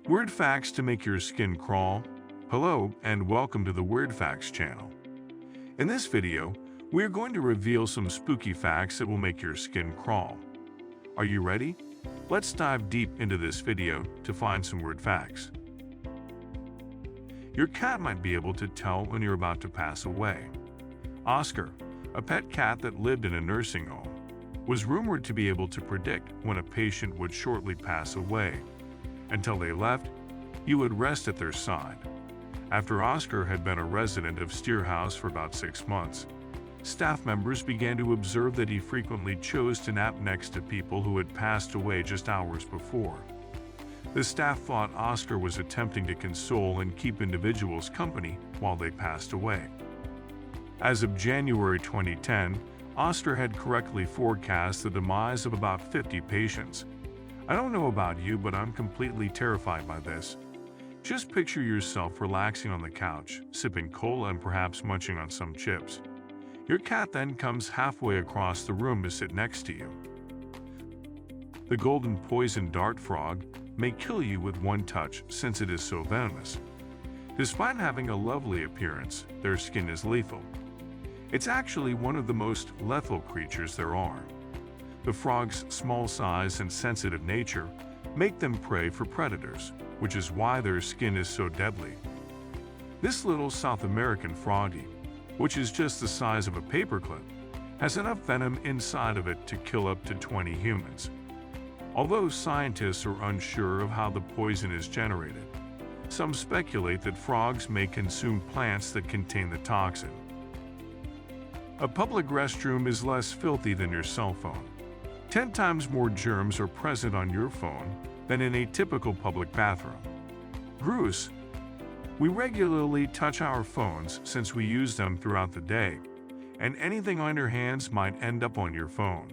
Weird facts to make your skin crawl. Hello and welcome to the Weird Facts channel. In this video, we are going to reveal some spooky facts that will make your skin crawl. Are you ready? Let's dive deep into this video to find some weird facts. Your cat might be able to tell when you're about to pass away. Oscar, a pet cat that lived in a nursing home, was rumored to be able to predict when a patient would shortly pass away. Until they left, he would rest at their side. After Oscar had been a resident of Steer House for about 6 months, staff members began to observe that he frequently chose to nap next to people who had passed away just hours before. The staff thought Oscar was attempting to console and keep individuals company while they passed away. As of January 2010, Oscar had correctly forecast the demise of about 50 patients. I don't know about you, but I'm completely terrified by this. Just picture yourself relaxing on the couch, sipping cola and perhaps munching on some chips. Your cat then comes halfway across the room to sit next to you. The golden poison dart frog may kill you with one touch since it is so venomous. Despite having a lovely appearance, their skin is lethal. It's actually one of the most lethal creatures there are. The frog's small size and sensitive nature make them prey for predators, which is why their skin is so deadly. This little South American froggy, which is just the size of a paperclip, has enough venom inside of it to kill up to 20 humans. Although scientists are unsure of how the poison is generated, some speculate that frogs may consume plants that contain the toxin. A public restroom is less filthy than your cell phone. 10 times more germs are present on your phone than in a typical public bathroom. Bruce, we regularly touch our phones since we use them throughout the day, and anything on your hands might end up on your phone.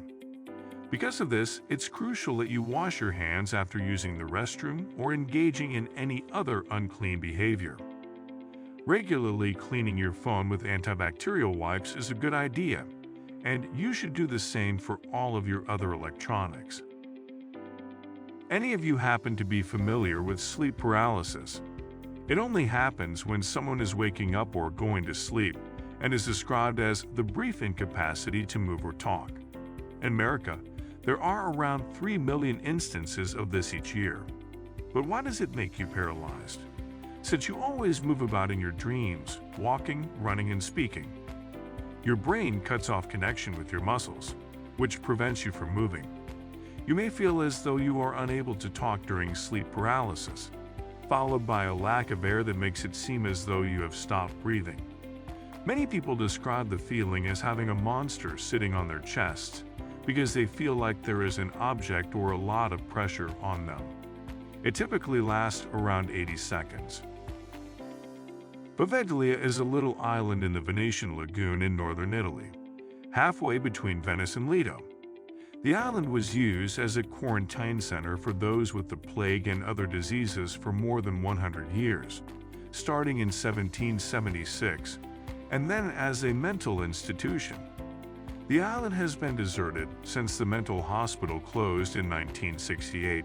Because of this, it's crucial that you wash your hands after using the restroom or engaging in any other unclean behavior. Regularly cleaning your phone with antibacterial wipes is a good idea, and you should do the same for all of your other electronics. Any of you happen to be familiar with sleep paralysis? It only happens when someone is waking up or going to sleep and is described as the brief incapacity to move or talk. In America, there are around 3 million instances of this each year. But why does it make you paralyzed? Since you always move about in your dreams, walking, running, and speaking. Your brain cuts off connection with your muscles, which prevents you from moving. You may feel as though you are unable to talk during sleep paralysis, followed by a lack of air that makes it seem as though you have stopped breathing. Many people describe the feeling as having a monster sitting on their chest because they feel like there is an object or a lot of pressure on them. It typically lasts around 80 seconds. Paveglia is a little island in the Venetian lagoon in northern Italy, halfway between Venice and Lido. The island was used as a quarantine center for those with the plague and other diseases for more than 100 years, starting in 1776, and then as a mental institution. The island has been deserted since the mental hospital closed in 1968.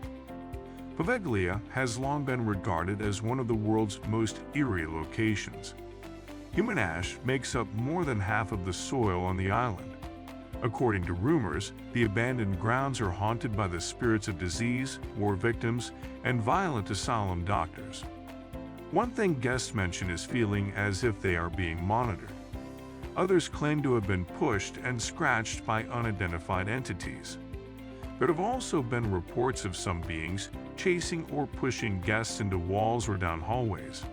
Paveglia has long been regarded as one of the world's most eerie locations. Human ash makes up more than half of the soil on the island. According to rumors, the abandoned grounds are haunted by the spirits of disease, war victims, and violent asylum doctors. One thing guests mention is feeling as if they are being monitored. Others claim to have been pushed and scratched by unidentified entities. There have also been reports of some beings chasing or pushing guests into walls or down hallways.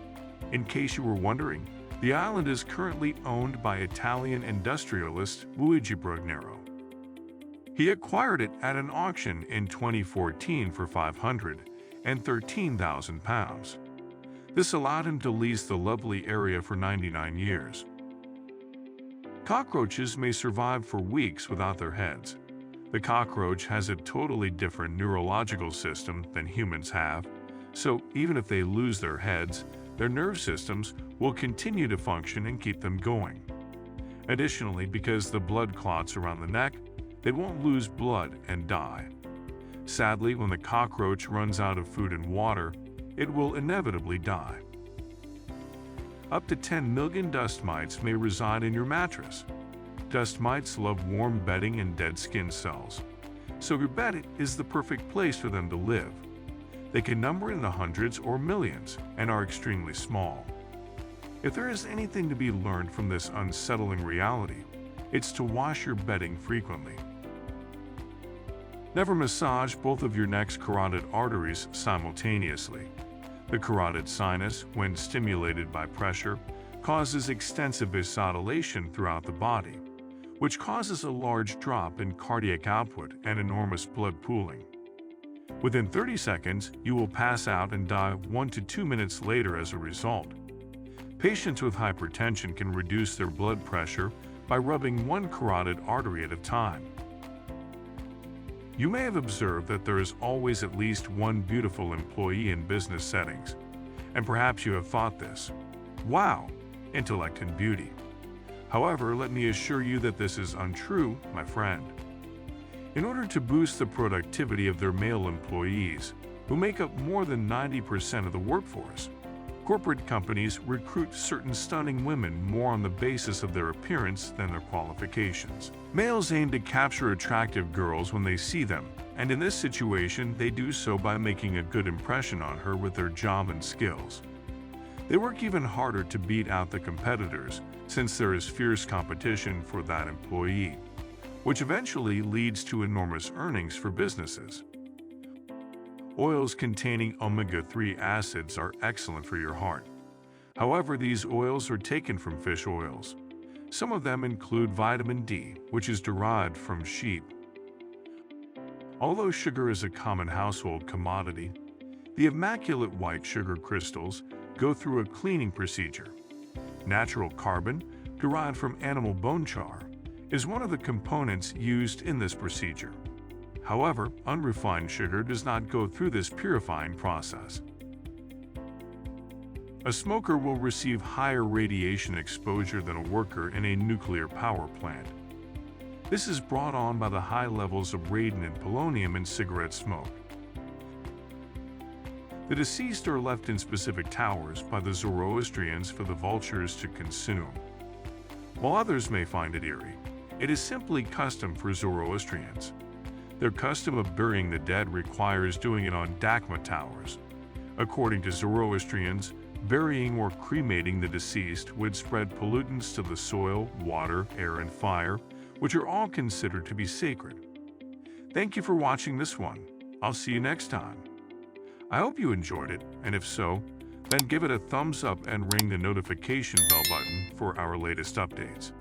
In case you were wondering, the island is currently owned by Italian industrialist Luigi Brugnero. He acquired it at an auction in 2014 for £513,000. This allowed him to lease the lovely area for 99 years. Cockroaches may survive for weeks without their heads. The cockroach has a totally different neurological system than humans have, so even if they lose their heads, their nerve systems will continue to function and keep them going. Additionally, because the blood clots around the neck, they won't lose blood and die. Sadly, when the cockroach runs out of food and water, it will inevitably die. Up to 10 million dust mites may reside in your mattress. Dust mites love warm bedding and dead skin cells, so your bed is the perfect place for them to live. They can number in the hundreds or millions and are extremely small. If there is anything to be learned from this unsettling reality, it's to wash your bedding frequently. Never massage both of your neck's carotid arteries simultaneously. The carotid sinus, when stimulated by pressure, causes extensive vasodilation throughout the body, which causes a large drop in cardiac output and enormous blood pooling. Within 30 seconds, you will pass out and die 1 to 2 minutes later as a result. Patients with hypertension can reduce their blood pressure by rubbing one carotid artery at a time. You may have observed that there is always at least one beautiful employee in business settings, and perhaps you have thought this: wow, intellect and beauty. However, let me assure you that this is untrue, my friend. In order to boost the productivity of their male employees, who make up more than 90% of the workforce, corporate companies recruit certain stunning women more on the basis of their appearance than their qualifications. Males aim to capture attractive girls when they see them, and in this situation, they do so by making a good impression on her with their job and skills. They work even harder to beat out the competitors, since there is fierce competition for that employee, which eventually leads to enormous earnings for businesses. Oils containing omega-3 acids are excellent for your heart. However, these oils are taken from fish oils. Some of them include vitamin D, which is derived from sheep. Although sugar is a common household commodity, the immaculate white sugar crystals go through a cleaning procedure. Natural carbon, derived from animal bone char, is one of the components used in this procedure. However, unrefined sugar does not go through this purifying process. A smoker will receive higher radiation exposure than a worker in a nuclear power plant. This is brought on by the high levels of radon and polonium in cigarette smoke. The deceased are left in specific towers by the Zoroastrians for the vultures to consume. While others may find it eerie, it is simply custom for Zoroastrians. Their custom of burying the dead requires doing it on dakma towers. According to Zoroastrians, burying or cremating the deceased would spread pollutants to the soil, water, air, and fire, which are all considered to be sacred. Thank you for watching this one. I'll see you next time. I hope you enjoyed it, and if so, then give it a thumbs up and ring the notification bell button for our latest updates.